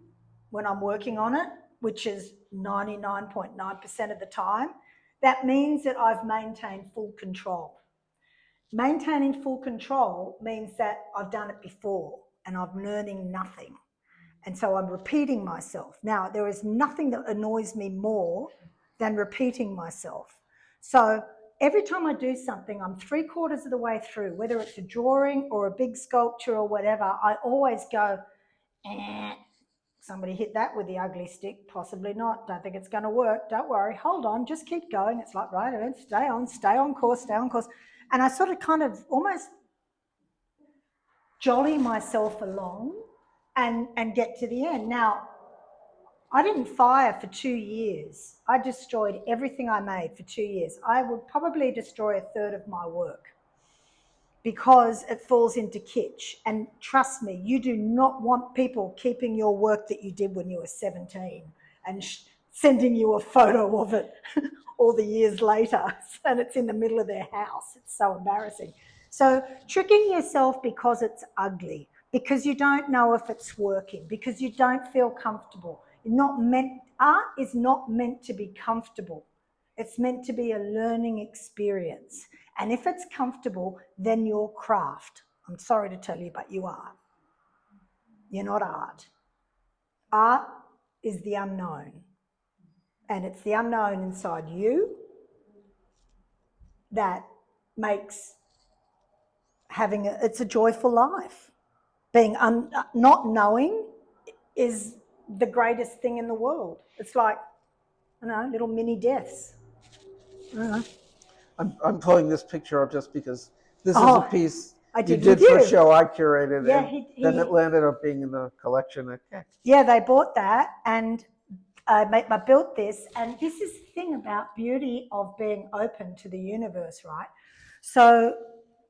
S3: when I'm working on it, which is 99.9% of the time, that means that I've maintained full control. Maintaining full control means that I've done it before and I'm learning nothing. And so I'm repeating myself. Now, there is nothing that annoys me more than repeating myself. So every time I do something, I'm 3/4 of the way through, whether it's a drawing or a big sculpture or whatever, I always go, Somebody hit that with the ugly stick, possibly not. Don't think it's going to work. Don't worry. Hold on. Just keep going. It's like, right, stay on course, stay on course. And I sort of kind of almost jolly myself along and get to the end. Now, I didn't fire for 2 years. I destroyed everything I made for 2 years. I would probably destroy a third of my work because it falls into kitsch. And trust me, you do not want people keeping your work that you did when you were 17 and sending you a photo of it all the years later and it's in the middle of their house. It's so embarrassing. So tricking yourself because it's ugly, because you don't know if it's working, because you don't feel comfortable. Art is not meant to be comfortable. It's meant to be a learning experience. And if it's comfortable, then you're craft. I'm sorry to tell you, but you are. You're not art. Art is the unknown. And it's the unknown inside you that makes it's a joyful life. Being not knowing is the greatest thing in the world. It's like, little mini deaths.
S2: I'm pulling this picture up just because this is a piece you did
S3: with
S2: for a
S3: you.
S2: show I curated,
S3: Yeah,
S2: and then it landed up being in the collection. Okay.
S3: Yeah, they bought that, and I built this, and this is the thing about beauty of being open to the universe, right? So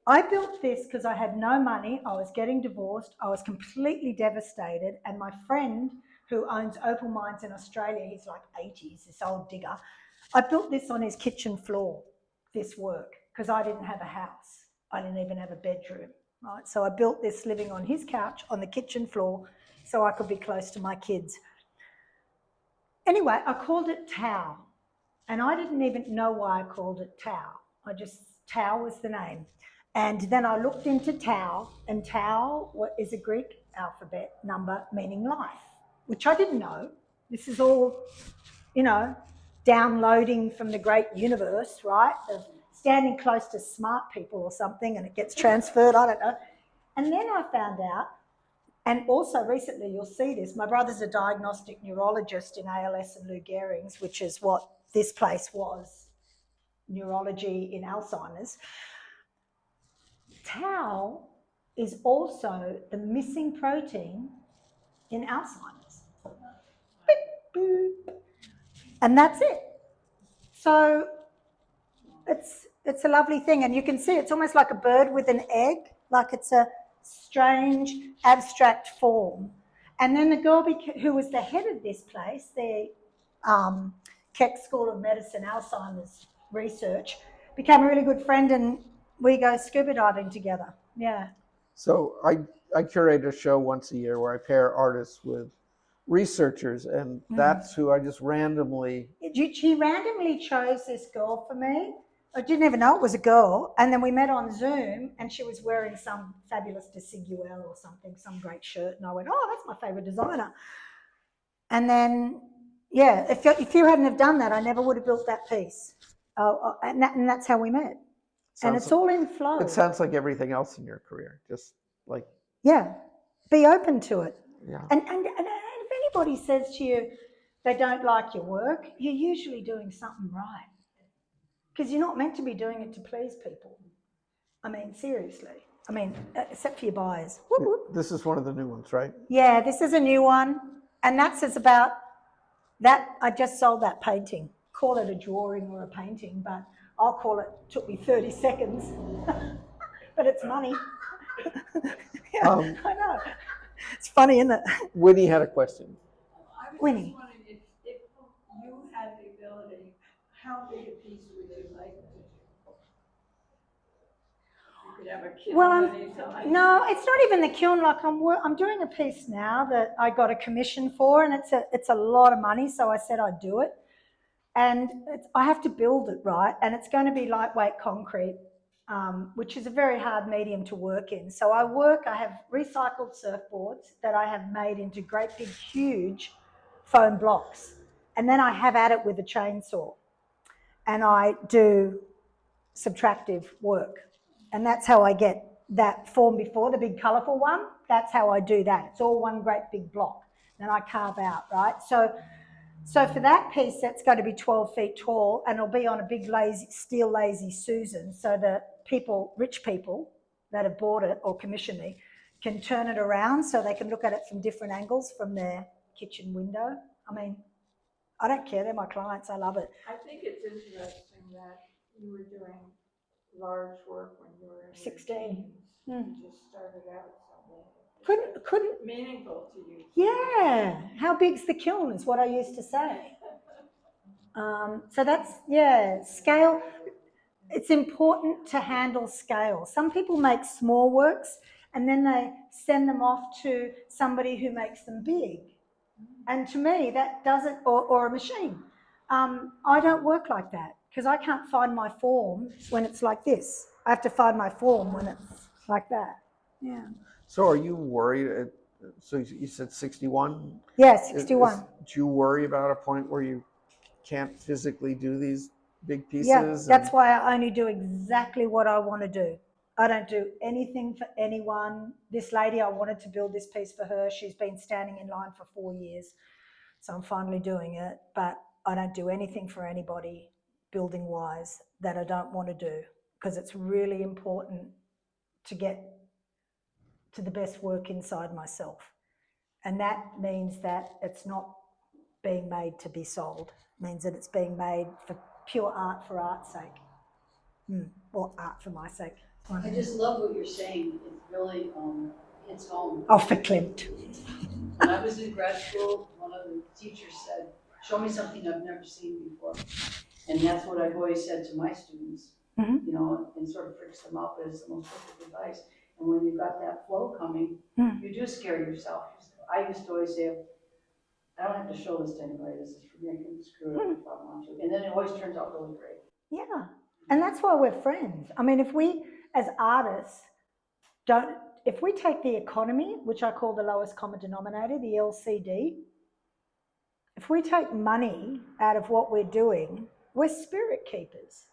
S3: I built this because I had no money. I was getting divorced. I was completely devastated, and my friend who owns opal mines in Australia, he's like 80, he's this old digger. I built this on his kitchen floor, this work, because I didn't have a house. I didn't even have a bedroom, right? So I built this living on his couch on the kitchen floor so I could be close to my kids. Anyway, I called it Tao, and I didn't even know why I called it Tao. Tao was the name. And then I looked into Tao, and Tao is a Greek alphabet number meaning life, which I didn't know. This is all, downloading from the great universe, right? Of standing close to smart people or something, and it gets transferred, I don't know. And then I found out, and also recently you'll see this, my brother's a diagnostic neurologist in ALS and Lou Gehrig's, which is what this place was, neurology in Alzheimer's. Tau is also the missing protein in Alzheimer's. Beep, boop. And that's it. So it's a lovely thing. And you can see it's almost like a bird with an egg, like it's a strange abstract form. And then the girl who was the head of this place, the Keck School of Medicine Alzheimer's Research, became a really good friend, and we go scuba diving together. Yeah.
S2: So I curate a show once a year where I pair artists with researchers, and that's who I just randomly...
S3: She randomly chose this girl for me. I didn't even know it was a girl. And then we met on Zoom, and she was wearing some fabulous Desigual or something, some great shirt. And I went, oh, that's my favourite designer. And then, yeah, if you hadn't have done that, I never would have built that piece. And that's how we met. And it's all in flow.
S2: It sounds like everything else in your career, just like...
S3: Yeah, be open to it.
S2: Yeah.
S3: And if anybody says to you they don't like your work, you're usually doing something right. Because you're not meant to be doing it to please people. I mean, seriously. I mean, except for your buyers. Whoop, whoop.
S2: This is one of the new ones, right?
S3: Yeah, this is a new one. And that's about that. I just sold that painting. Call it a drawing or a painting, but I'll call it, took me 30 seconds. But it's money. Yeah, I know. It's funny, isn't it?
S2: Winnie had a question.
S4: I was
S3: Winnie.
S4: just wondering if you had the ability, how big a piece would you like to do? You could have a kiln
S3: Well,
S4: any size.
S3: no, it's not even the kiln. Like I'm doing a piece now that I got a commission for, and it's a lot of money. So I said I'd do it, and I have to build it right, and it's going to be lightweight concrete, which is a very hard medium to work in. So I have recycled surfboards that I have made into great big, huge foam blocks, and then I have at it with a chainsaw, and I do subtractive work. And that's how I get that form before, the big colourful one. That's how I do that. It's all one great big block. and I carve out, right? So for that piece, that's going to be 12 feet tall, and it'll be on a big steel lazy Susan, so that rich people that have bought it or commissioned me, can turn it around so they can look at it from different angles from their kitchen window. I mean, I don't care, they're my clients, I love it.
S4: I think it's interesting that you were doing large work when you were in
S3: 16.
S4: your teens.
S3: Mm.
S4: You just started out something.
S3: Couldn't,
S4: Meaningful to you.
S3: yeah, how big's the kiln is what I used to say. So that's, yeah, scale. It's important to handle scale. Some people make small works and then they send them off to somebody who makes them big. And to me, that doesn't, or a machine. I don't work like that because I can't find my form when it's like this. I have to find my form when it's like that. Yeah.
S2: So are you worried? So you said 61?
S3: Yeah, 61.
S2: Do you worry about a point where you can't physically do these big pieces?
S3: Yeah, that's why I only do exactly what I want to do. I don't do anything for anyone. This lady, I wanted to build this piece for her. She's been standing in line for 4 years. So I'm finally doing it. But I don't do anything for anybody building wise that I don't want to do, because it's really important to get to the best work inside myself. And that means that it's not being made to be sold. It means that it's being made for pure art for art's sake, or art for my sake.
S1: I just love what you're saying. It really hits home.
S3: Oh, verklempt.
S1: When I was in grad school, one of the teachers said, show me something I've never seen before. And that's what I've always said to my students, you know, and sort of freaks them out, but it's the most perfect advice. And when you've got that flow coming, you do scare yourself. I used to always say, I don't have to show this to anybody. This is for me. I can screw it up if I want to. And then it always turns out really great.
S3: Yeah, and that's why we're friends. I mean, if we, as artists, if we take the economy, which I call the lowest common denominator, the LCD, if we take money out of what we're doing, we're spirit keepers.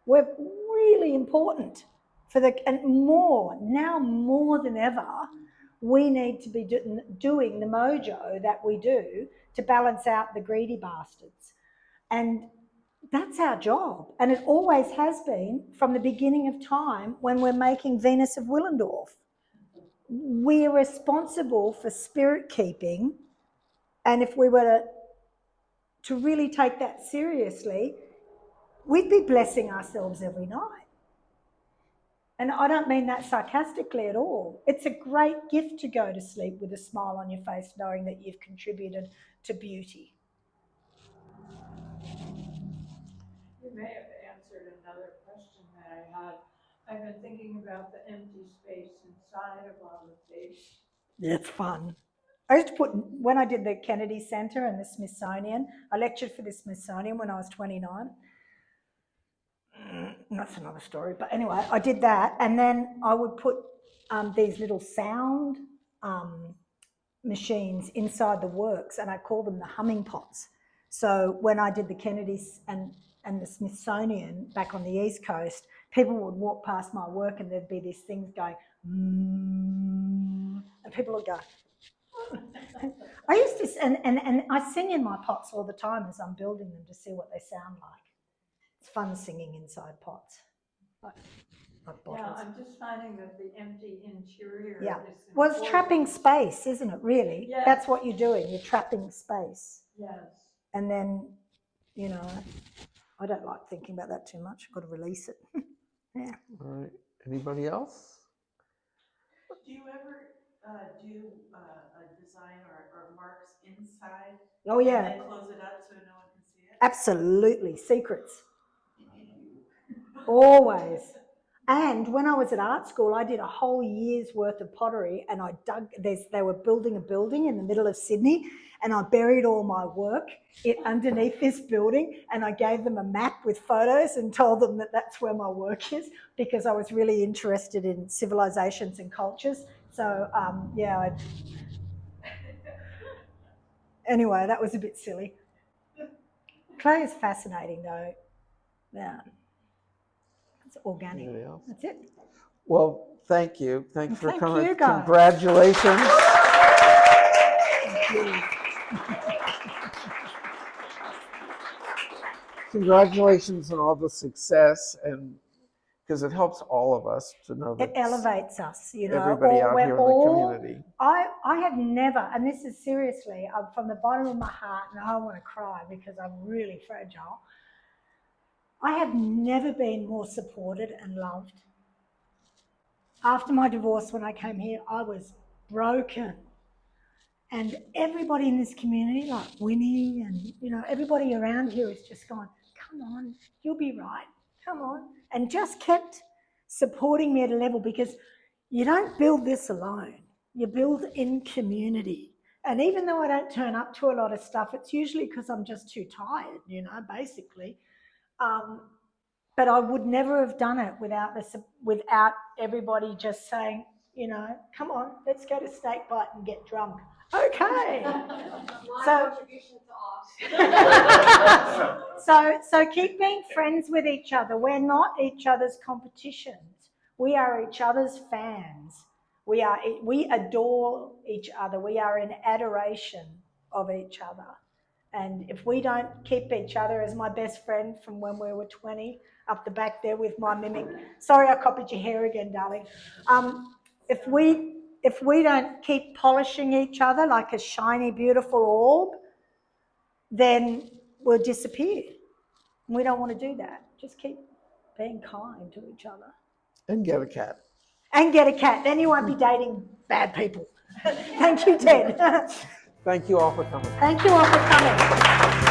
S3: We're really important and now more than ever, we need to be doing the mojo that we do to balance out the greedy bastards. And that's our job. And it always has been from the beginning of time when we're making Venus of Willendorf. We're responsible for spirit keeping. And if we were to really take that seriously, we'd be blessing ourselves every night. And I don't mean that sarcastically at all. It's a great gift to go to sleep with a smile on your face, knowing that you've contributed to beauty.
S4: You may have answered another question that I had. I've been thinking about the empty space inside of all the things.
S3: It's fun. I used to when I did the Kennedy Center and the Smithsonian, I lectured for the Smithsonian when I was 29. That's another story. But anyway, I did that. And then I would put these little sound machines inside the works, and I call them the humming pots. So when I did the Kennedys and the Smithsonian back on the East Coast, people would walk past my work and there'd be these things going, and people would go. I used to, and I sing in my pots all the time as I'm building them to see what they sound like. It's fun singing inside pots. Like
S4: yeah, I'm just finding that the empty interior is important.
S3: Well, it's trapping space, isn't it, really?
S4: Yes.
S3: That's what you're doing. You're trapping space.
S4: Yes.
S3: And then, you know, I don't like thinking about that too much. I've got to release it. Yeah.
S2: All right. Anybody else?
S6: Do you ever do a design or marks inside?
S3: Oh, yeah.
S6: And then close it up so no one can see it?
S3: Absolutely. Secrets. Always. And when I was at art school, I did a whole year's worth of pottery, and I they were building a building in the middle of Sydney, and I buried all my work underneath this building, and I gave them a map with photos and told them that that's where my work is, because I was really interested in civilizations and cultures. So, yeah. Anyway, that was a bit silly. Clay is fascinating, though. Yeah. It's organic. That's it.
S2: Well, thank you. Thanks for
S3: Thank
S2: coming.
S3: you, guys.
S2: Congratulations. you. Congratulations on all the success, and because it helps all of us to know that
S3: It elevates us, you know.
S2: everybody out
S3: we're
S2: here in the
S3: all-
S2: community.
S3: I have never, and this is seriously, from the bottom of my heart, and I want to cry because I'm really fragile. I have never been more supported and loved. After my divorce, when I came here, I was broken. And everybody in this community, like Winnie and, you know, everybody around here is just going, come on, you'll be right, come on. And just kept supporting me at a level, because you don't build this alone. You build in community. And even though I don't turn up to a lot of stuff, it's usually because I'm just too tired, you know, basically. But I would never have done it without everybody just saying, you know, come on, let's go to Snakebite and get drunk. Okay. So keep being friends with each other. We're not each other's competitions. We are each other's fans. We adore each other. We are in adoration of each other. And if we don't keep each other, as my best friend from when we were 20, up the back there with my mimic. Sorry, I copied your hair again, darling. If we don't keep polishing each other like a shiny, beautiful orb, then we'll disappear. We don't want to do that. Just keep being kind to each other.
S2: And get a cat.
S3: And get a cat. Then you won't be dating bad people. Thank you, Ted.
S2: Thank you all for coming.
S3: Thank you all for coming.